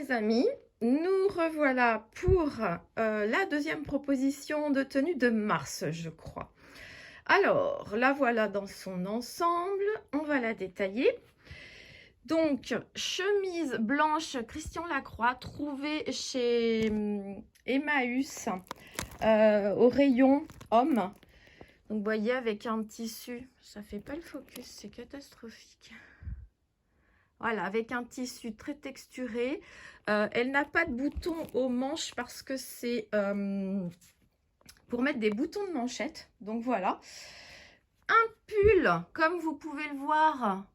mes amis, nous revoilà pour la deuxième proposition de tenue de mars, je crois. Alors, la voilà dans son ensemble, on va la détailler. Donc, chemise blanche Christian Lacroix, trouvée chez Emmaüs au rayon homme. Donc, vous voyez, avec un tissu, ça fait pas le focus, c'est catastrophique. Voilà, avec un tissu très texturé. Elle n'a pas de boutons aux manches parce que c'est pour mettre des boutons de manchette. Donc voilà. Un pull, comme vous pouvez le voir,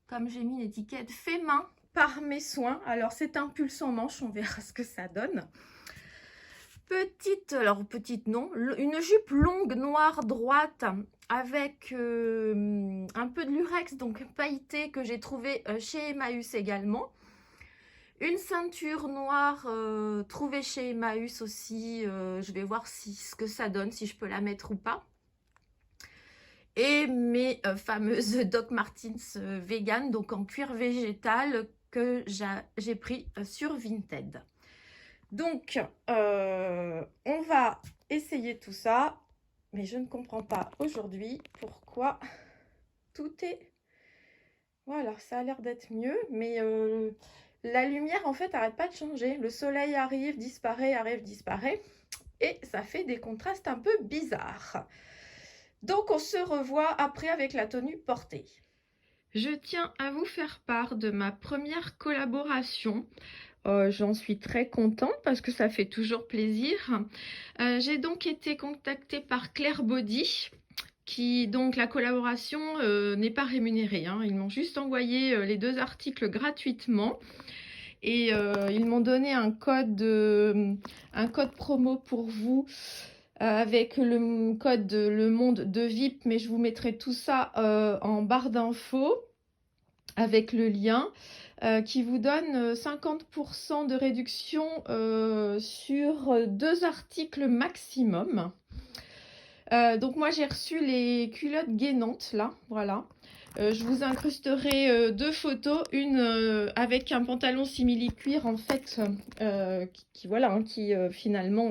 comme j'ai mis l'étiquette, fait main par mes soins. Alors c'est un pull sans manche, on verra ce que ça donne. Petite non, une jupe longue noire droite avec un peu de lurex, donc pailleté, que j'ai trouvé chez Emmaüs également. Une ceinture noire trouvée chez Emmaüs aussi. Je vais voir ce que ça donne, si je peux la mettre ou pas. Et mes fameuses Doc Martens vegan, donc en cuir végétal, que j'ai pris sur Vinted. Donc, on va essayer tout ça, mais je ne comprends pas aujourd'hui pourquoi tout est... Voilà, ça a l'air d'être mieux, mais la lumière, en fait, n'arrête pas de changer. Le soleil arrive, disparaît, et ça fait des contrastes un peu bizarres. Donc, on se revoit après avec la tenue portée. Je tiens à vous faire part de ma première collaboration. J'en suis très contente parce que ça fait toujours plaisir. J'ai donc été contactée par Claire Body, donc la collaboration n'est pas rémunérée, hein. Ils m'ont juste envoyé les 2 articles gratuitement et ils m'ont donné un code promo pour vous avec le code Le Monde de VIP, mais je vous mettrai tout ça en barre d'infos avec le lien. Qui vous donne 50% de réduction sur 2 articles maximum. Donc moi j'ai reçu les culottes gainantes là, voilà. Je vous incrusterai 2 photos, une avec un pantalon simili-cuir en fait, qui finalement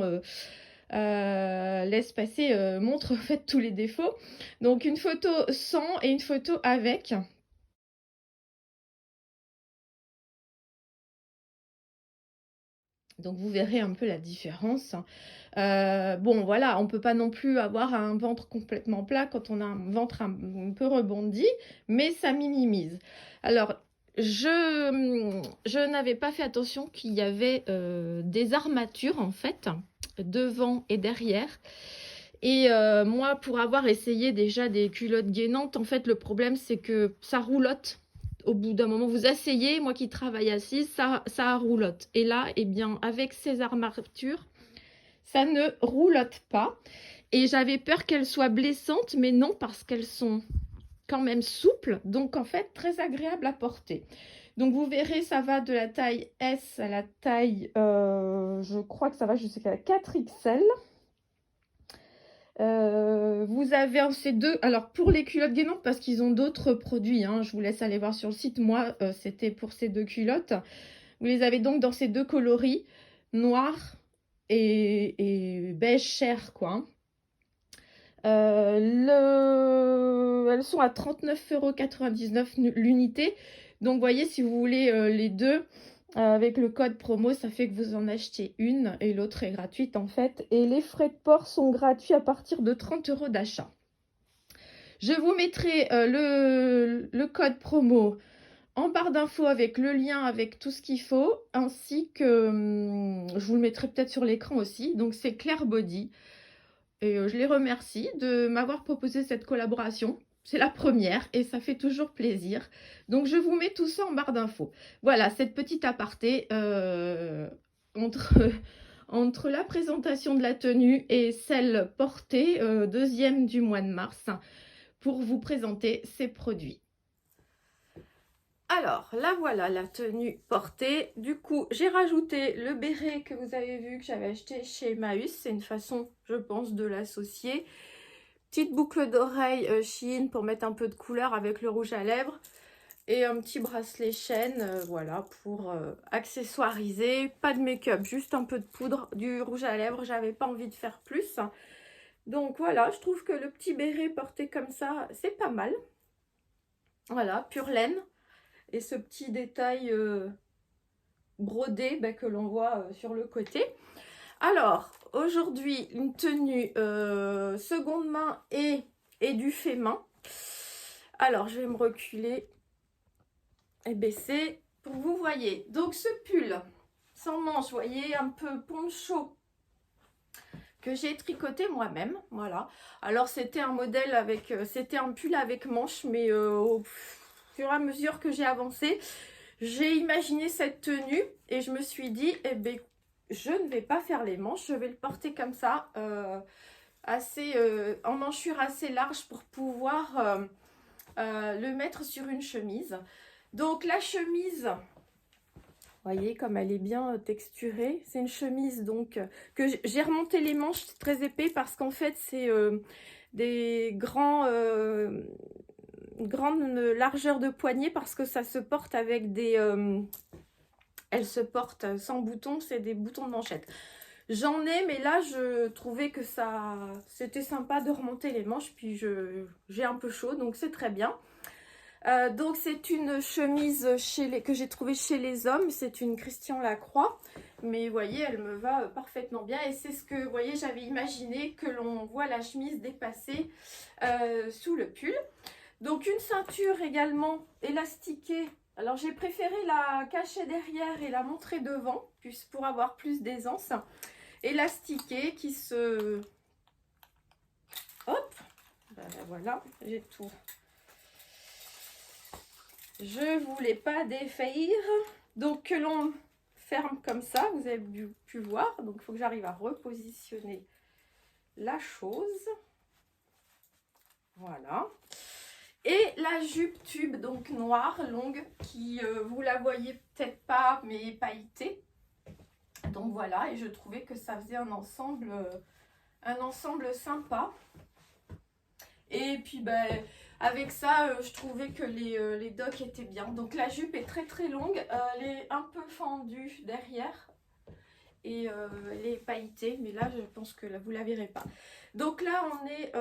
laisse passer, montre en fait tous les défauts. Donc une photo sans et une photo avec. Donc vous verrez un peu la différence. Bon voilà, on ne peut pas non plus avoir un ventre complètement plat quand on a un ventre un peu rebondi, mais ça minimise. Alors, je n'avais pas fait attention qu'il y avait des armatures en fait, devant et derrière. Et moi, pour avoir essayé déjà des culottes gainantes, en fait, le problème, c'est que ça roulotte. Au bout d'un moment, vous asseyez, moi qui travaille assise, ça roulotte. Et là, eh bien, avec ces armatures, ça ne roulotte pas. Et j'avais peur qu'elles soient blessantes, mais non, parce qu'elles sont quand même souples. Donc, en fait, très agréable à porter. Donc, vous verrez, ça va de la taille S à la taille, je crois que ça va jusqu'à 4XL. Vous avez ces 2, alors pour les culottes gainantes, parce qu'ils ont d'autres produits, hein, je vous laisse aller voir sur le site. Moi, c'était pour ces 2 culottes. Vous les avez donc dans ces 2 coloris, noir et beige chair, quoi. Elles sont à 39,99 € l'unité. Donc, vous voyez, si vous voulez les 2, avec le code promo, ça fait que vous en achetez une et l'autre est gratuite en fait. Et les frais de port sont gratuits à partir de 30 € d'achat. Je vous mettrai le code promo en barre d'infos avec le lien, avec tout ce qu'il faut, ainsi que je vous le mettrai peut-être sur l'écran aussi. Donc c'est Claire Body. Et je les remercie de m'avoir proposé cette collaboration. C'est la première et ça fait toujours plaisir. Donc, je vous mets tout ça en barre d'infos. Voilà, cette petite aparté entre la présentation de la tenue et celle portée, deuxième du mois de mars, pour vous présenter ces produits. Alors, là voilà la tenue portée. Du coup, j'ai rajouté le béret que vous avez vu que j'avais acheté chez Emmaüs. C'est une façon, je pense, de l'associer. Petite boucle d'oreille Shein pour mettre un peu de couleur avec le rouge à lèvres. Et un petit bracelet chaîne, voilà, pour accessoiriser. Pas de make-up, juste un peu de poudre, du rouge à lèvres. J'avais pas envie de faire plus. Donc voilà, je trouve que le petit béret porté comme ça, c'est pas mal. Voilà, pure laine. Et ce petit détail brodé que l'on voit sur le côté. Alors, aujourd'hui, une tenue seconde main et du fait main. Alors, je vais me reculer et baisser pour que vous voyez. Donc, ce pull sans manches, vous voyez, un peu poncho que j'ai tricoté moi-même. Voilà. Alors, c'était un modèle avec... c'était un pull avec manches, mais au fur et à mesure que j'ai avancé, j'ai imaginé cette tenue et je me suis dit, eh ben, je ne vais pas faire les manches, je vais le porter comme ça, en manchure assez large pour pouvoir le mettre sur une chemise. Donc la chemise, vous voyez comme elle est bien texturée, c'est une chemise donc que j'ai remonté les manches très épais parce qu'en fait c'est des grande largeur de poignet parce que ça se porte avec des... elle se porte sans boutons, c'est des boutons de manchette. J'en ai, mais là, je trouvais que c'était sympa de remonter les manches, puis j'ai un peu chaud, donc c'est très bien. Donc, c'est une chemise que j'ai trouvée chez les hommes, c'est une Christian Lacroix, mais vous voyez, elle me va parfaitement bien, et c'est ce que, vous voyez, j'avais imaginé que l'on voit la chemise dépasser sous le pull. Donc, une ceinture également élastiquée. Alors, j'ai préféré la cacher derrière et la montrer devant, pour avoir plus d'aisance. Élastiquée qui se... Hop, ben, voilà, j'ai tout. Je voulais pas défaillir. Donc, que l'on ferme comme ça, vous avez pu voir. Donc, il faut que j'arrive à repositionner la chose. Voilà. Et la jupe tube, donc noire, longue, qui, vous la voyez peut-être pas, mais pailletée. Donc voilà, et je trouvais que ça faisait un ensemble sympa. Et puis ben, avec ça, je trouvais que les docks étaient bien. Donc la jupe est très très longue, elle est un peu fendue derrière. Et elle est pailletée, mais là je pense que là, vous la verrez pas. Donc là on est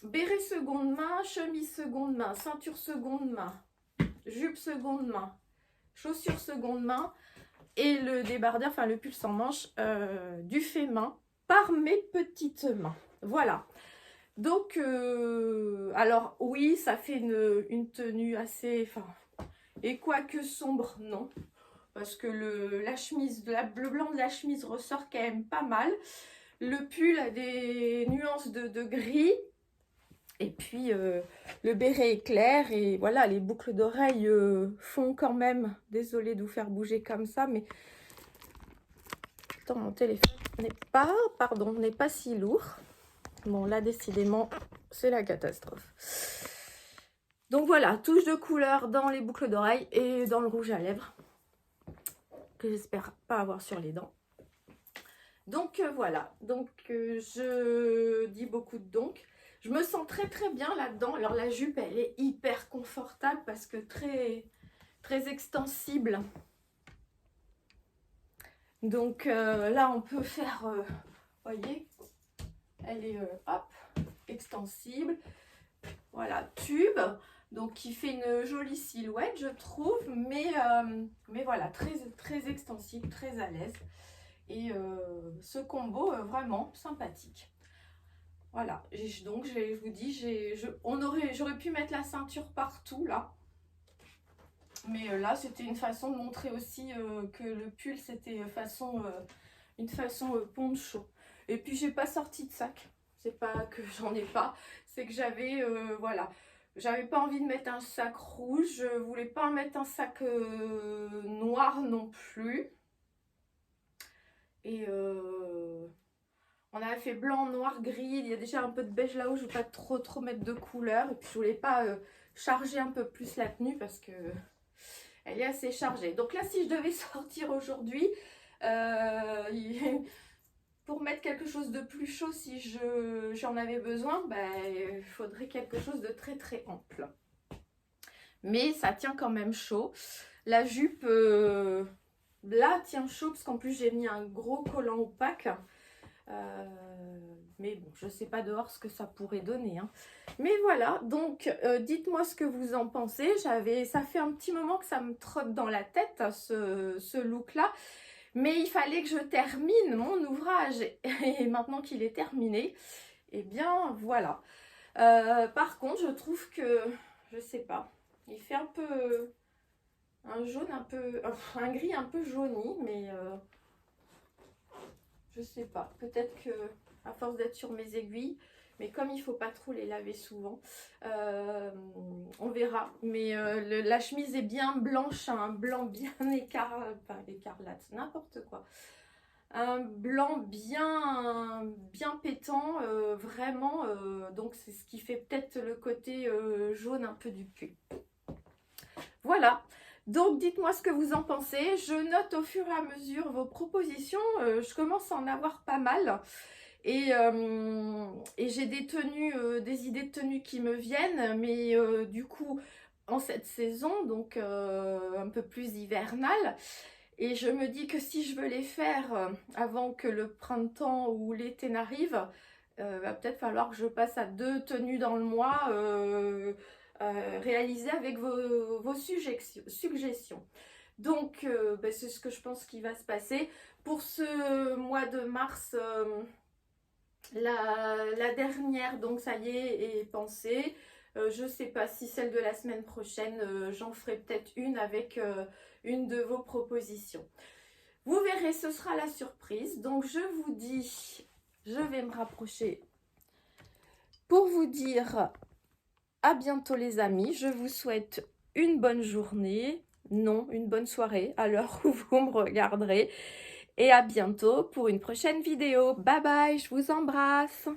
béret seconde main, chemise seconde main, ceinture seconde main, jupe seconde main, chaussures seconde main. Et le débardeur, enfin le pull sans manche du fait main par mes petites mains. Voilà. Donc, alors oui, ça fait une tenue assez... et quoique sombre, non. Parce que la chemise, le blanc de la chemise ressort quand même pas mal. Le pull a des nuances de gris. Et puis, le béret est clair. Et voilà, les boucles d'oreilles font quand même... Désolée de vous faire bouger comme ça, mais... Attends, mon téléphone n'est pas si lourd. Bon, là, décidément, c'est la catastrophe. Donc voilà, touche de couleur dans les boucles d'oreilles et dans le rouge à lèvres. Que j'espère pas avoir sur les dents. Donc voilà, donc je dis beaucoup de donc. Je me sens très très bien là-dedans. Alors la jupe, elle est hyper confortable parce que très, très extensible. Donc là, on peut faire, voyez, elle est hop, extensible. Voilà, tube, donc qui fait une jolie silhouette, je trouve, mais voilà, très, très extensible, très à l'aise. Et ce combo, vraiment sympathique. Voilà, donc je vous dis, j'aurais pu mettre la ceinture partout, là. Mais là, c'était une façon de montrer aussi que le pull, c'était une façon poncho. Et puis, j'ai pas sorti de sac. C'est pas que j'en ai pas, c'est que j'avais, voilà. J'avais pas envie de mettre un sac rouge, je voulais pas mettre un sac noir non plus. Et on avait fait blanc, noir, gris, il y a déjà un peu de beige là-haut, je ne vais pas trop mettre de couleur. Et puis je voulais pas charger un peu plus la tenue parce que elle est assez chargée. Donc là, si je devais sortir aujourd'hui, pour mettre quelque chose de plus chaud, si j'en avais besoin, ben, il faudrait quelque chose de très très ample. mais ça tient quand même chaud. La jupe, là, tient chaud parce qu'en plus j'ai mis un gros collant opaque. Mais bon, je sais pas dehors ce que ça pourrait donner, hein. Mais voilà, donc dites-moi ce que vous en pensez. Ça fait un petit moment que ça me trotte dans la tête, ce look-là. Mais il fallait que je termine mon ouvrage. Et maintenant qu'il est terminé, eh bien voilà. Par contre, je trouve que, je sais pas, il fait un peu un jaune un peu, un gris un peu jauni, mais je sais pas, peut-être que à force d'être sur mes aiguilles, mais comme il faut pas trop les laver souvent, on verra. Mais la chemise est bien blanche, un blanc bien écarlate, n'importe quoi. Un blanc bien pétant, vraiment, donc c'est ce qui fait peut-être le côté jaune un peu du pull. Voilà, donc dites-moi ce que vous en pensez. Je note au fur et à mesure vos propositions, je commence à en avoir pas mal. Et j'ai des tenues, des idées de tenues qui me viennent, mais du coup, en cette saison, donc un peu plus hivernale. Et je me dis que si je veux les faire avant que le printemps ou l'été n'arrive, va peut-être falloir que je passe à 2 tenues dans le mois réalisées avec vos suggestions. Donc, ben, c'est ce que je pense qui va se passer. Pour ce mois de mars, la dernière, donc ça y est pensée. Je ne sais pas si celle de la semaine prochaine, j'en ferai peut-être une avec une de vos propositions. Vous verrez, ce sera la surprise. Donc je vous dis, je vais me rapprocher pour vous dire à bientôt les amis. Je vous souhaite une bonne journée, non, une bonne soirée à l'heure où vous me regarderez. Et à bientôt pour une prochaine vidéo. Bye bye, je vous embrasse.